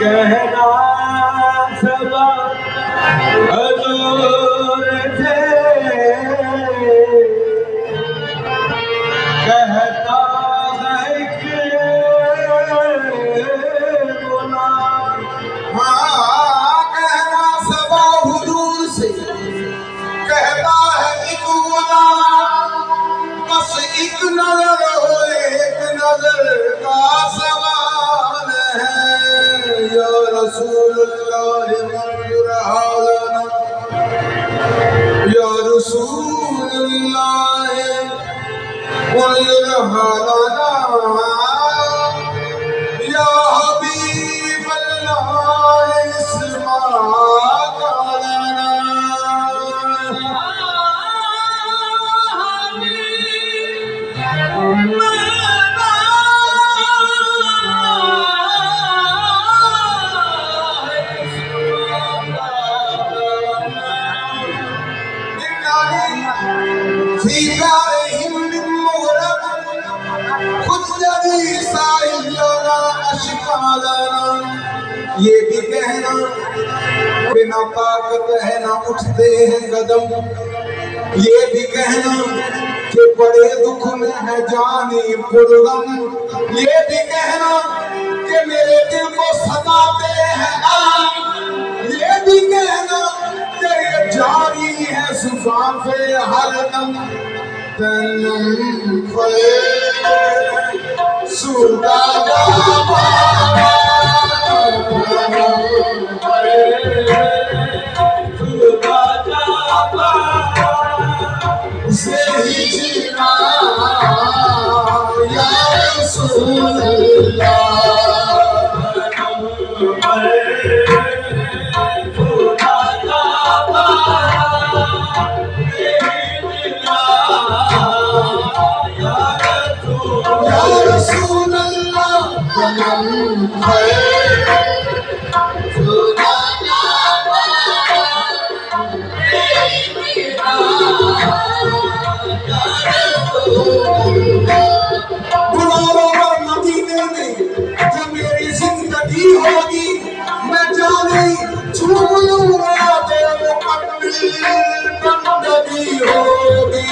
कहना सबा हजूर थे, कहता है कि गुलाम। हाँ, कहना सबा हुजूर से, कहता है एक गुलाम। बस एक नजर हो, एक नजर का सवाल है। या रसूलल्लाह मंजूर हालना, या रसूलल्लाह मंजूर हालना, या हबीबल्लाह इस्मा कालना। ये भी कहना कि ना ताकत है ना उठते हैं कदम, ये भी कहना कि बड़े दुख में है जानी पुरगम, ये भी कहना कि मेरे दिल को सताते हैं आम, ये भी कहना कि ये जारी है सुफान से हरदम। तनम फले सुदा से ही जीना या रसूलल्लाह। या रसूलल्लाह मदीने में जब मेरी जिंदगी होगी, मैं जाने झूम लूंगा तेरे बंदगी होगी।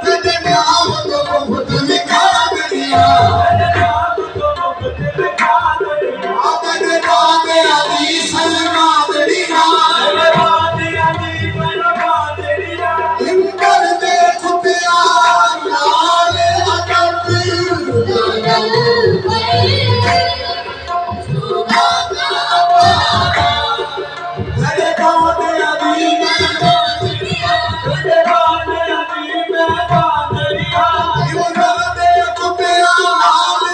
तेरे नाम को मुफ्त लिखा दुनिया तेरे नाम अली सलमा दुनिया इंकर दे खुदिया लाल अदब तेरे नाम अली इंकर दे खुदिया लाल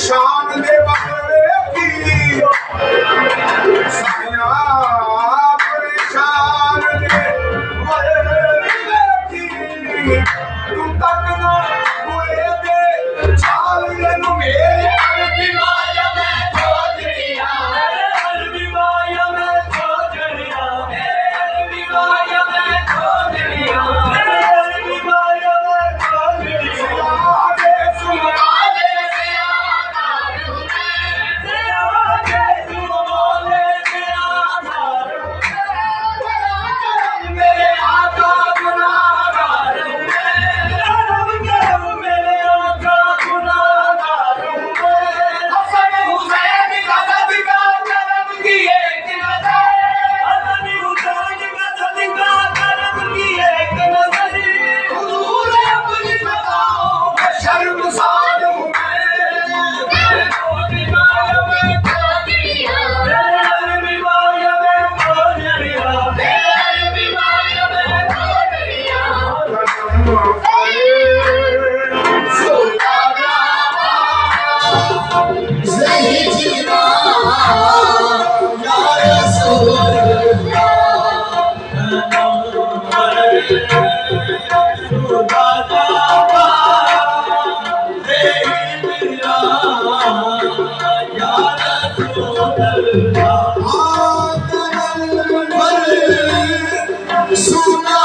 शान दे बकरे की साया परेशान दे बकरे की तू तक ना हुए दे चाल नु मेरे अरबी माया में खोजड़िया अरबी माया में खोजड़िया अरबी माया में खोजड़िया अरबी माया में खोजड़िया सुना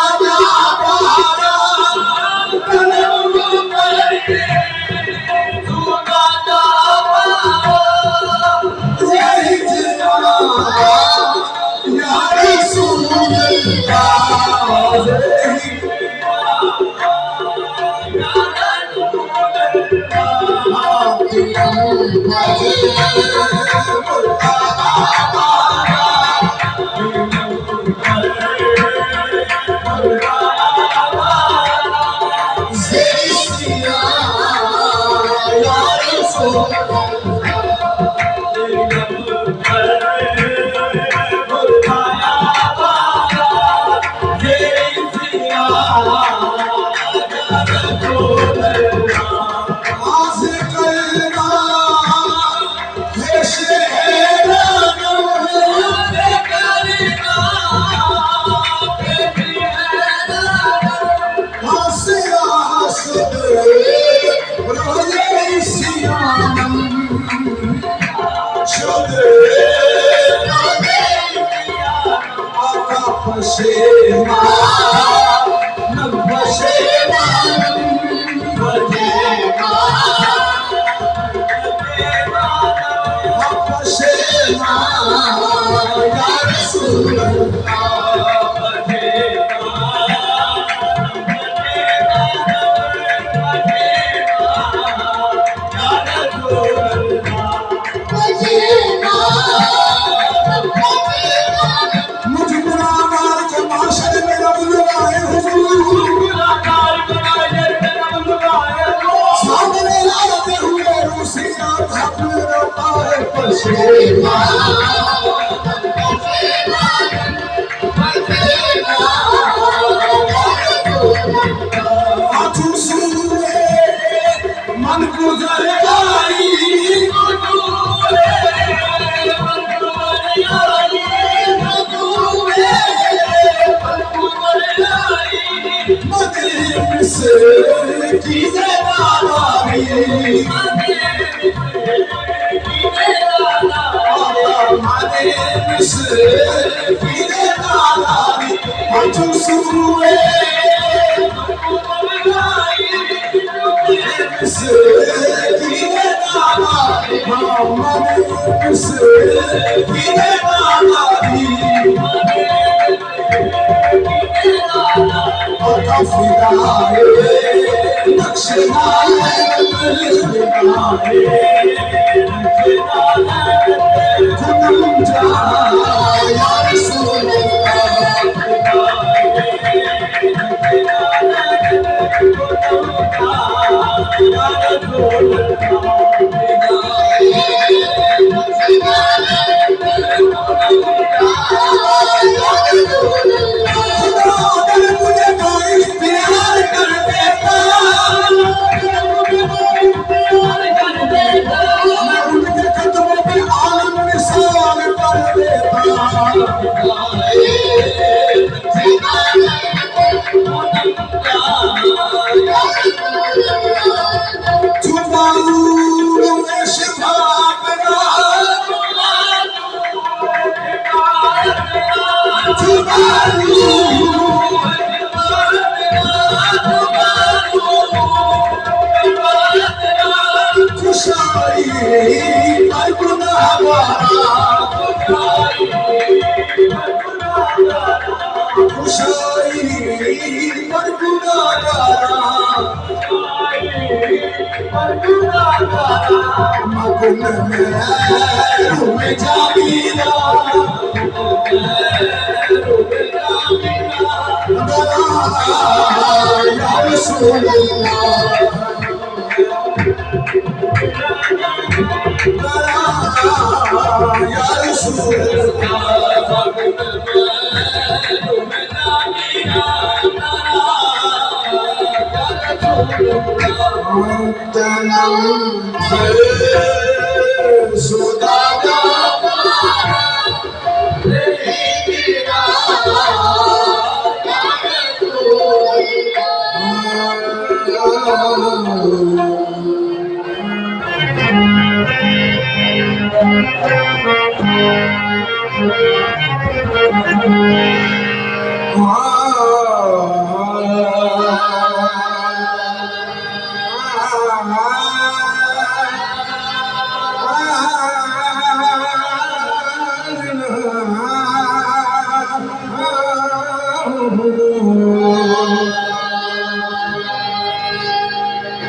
Shema, Namah Shema, Namah Shema, Ya Rasulullah. मन गुजर आई से चीजें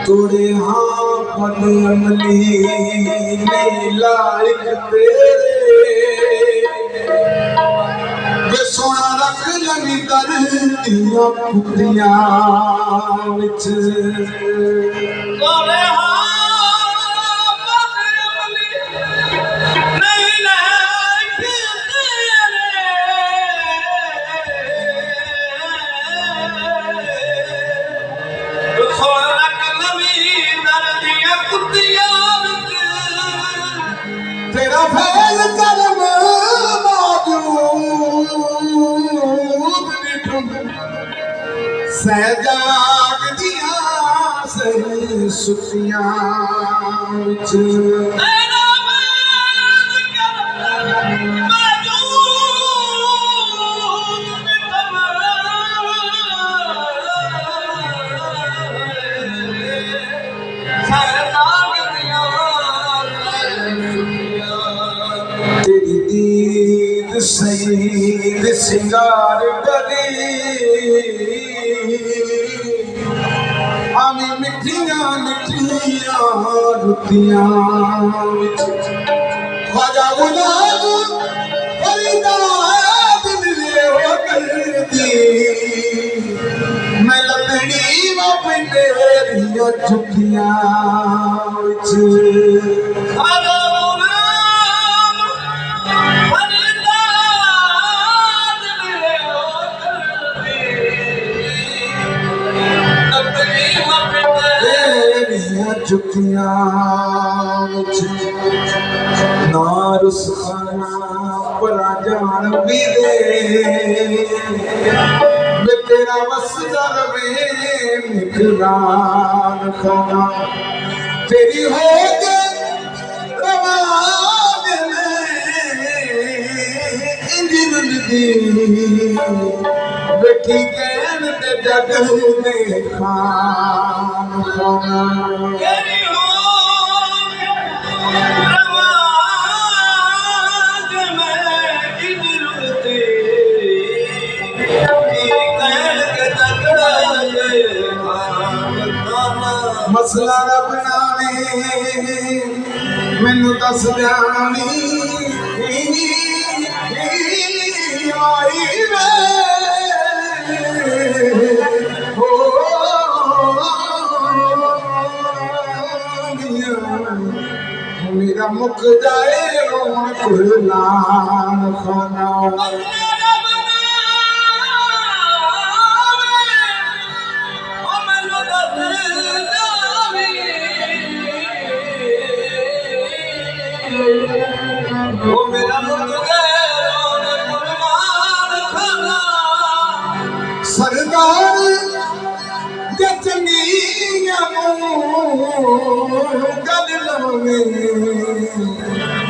तोड़े हाँ पन अमली लायक तेरे वे सोना रख लगी दर दिया पुतिया विच तोड़े हाँ पन अमली नहीं लायक तेरे सोना तेरा फैल करम सहजाग दिया सही सुखियां सईद सिंगार करी आमी मिठियां मिठियां रुतियां ख्वाजा गुलाम फरीदाद मिले हो करदी मैं लतड़ी वापने रिया झुकियां विच झुकियां ना रुसखाना परा जान भी दे वे तेरा वसदा रवे निगरान खाना तेरी हो गए रवान में इंजिन दी बेटी कहन ते जग में खान खाना मसला रब नाले मैनू दस ध्यानी आई वे हो मेरा मुख जाए रोन कुर्लान खाना सरदार जचनिया गल लवे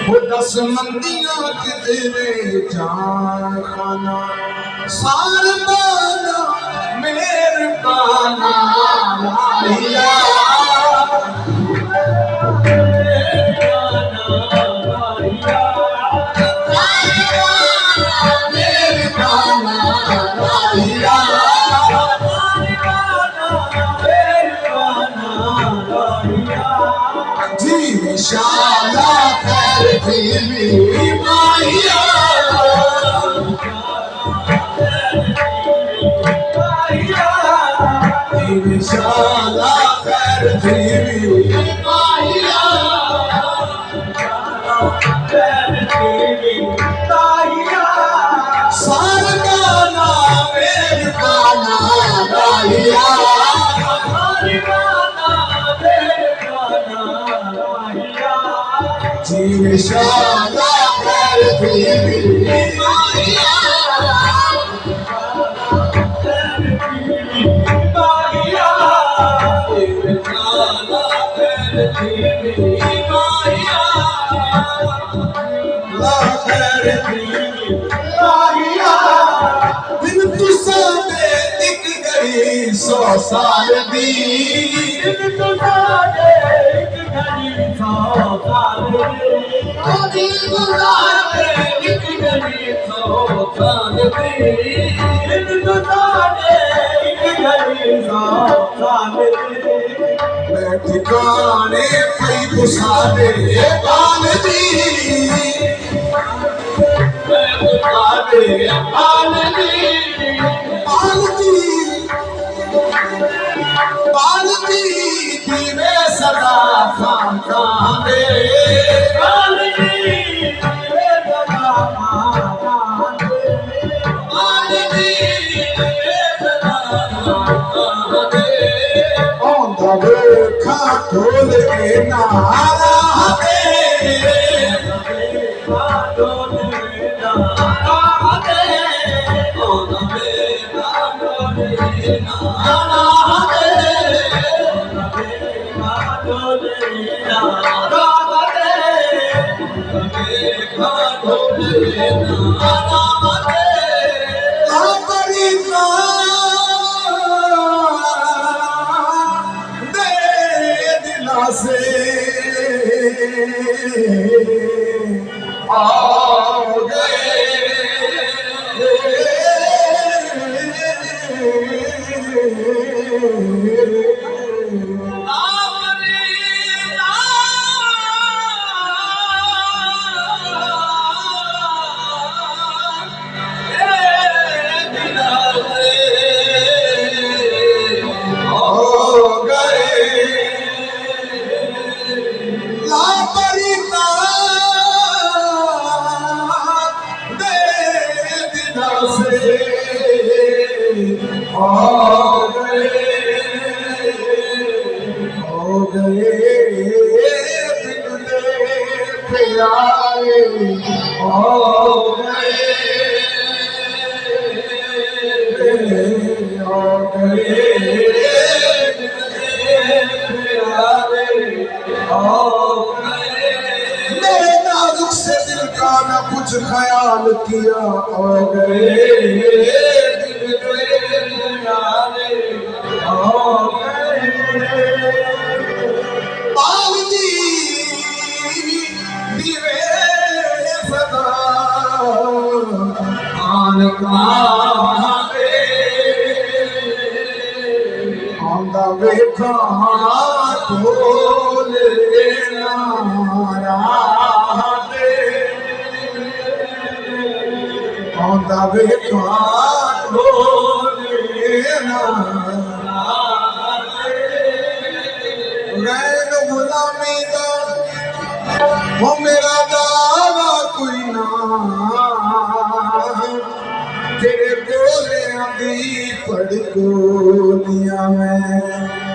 वो दस मंदियां कितने जान खाना सारदाना मेरे पाना लाइया शाला कर दिली माया शाला कर दिली माया सारगाना मेरे गाना गाया शाला कर दिली माया बिन तुसा दे एक घड़ी 100 साल दी बिन तुसा दे एक घड़ी 100 साल दी बिन तुसा दे एक घड़ी 100 साल दी बिन तुसा दे एक घड़ी 100 साल दी मैं ठिकाने पई तुसा दे बाल दी बालदी दीवे सदा खान दे बालदी दीवे सदा खान दे बालदी दीवे सदा खान दे on the way खा ढोल के नारा दे आ गए मेरे नाजुक से दिल का न कुछ ख्याल किया हो गए पावती दिवे सदा आन आंदा वेखा ढोले नारा आंदा वेखा ढोले नारा गैर गुलामी दा वो मेरा दावा कोई ना तेरे बोले अभी पढ़ गोलियां में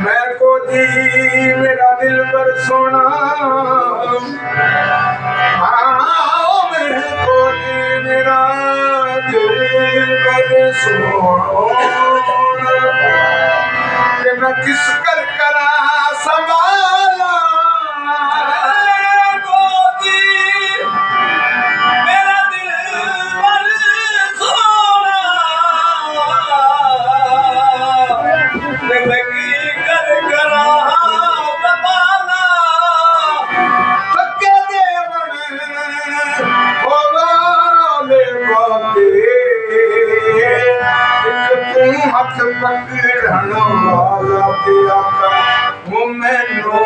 मैं को जी मेरा दिल पर सोना मैं को जी मेरा दिल पर सोना कि मैं किस कर करा संभाला हाथ पकड़न वाला तेरा वो मैनू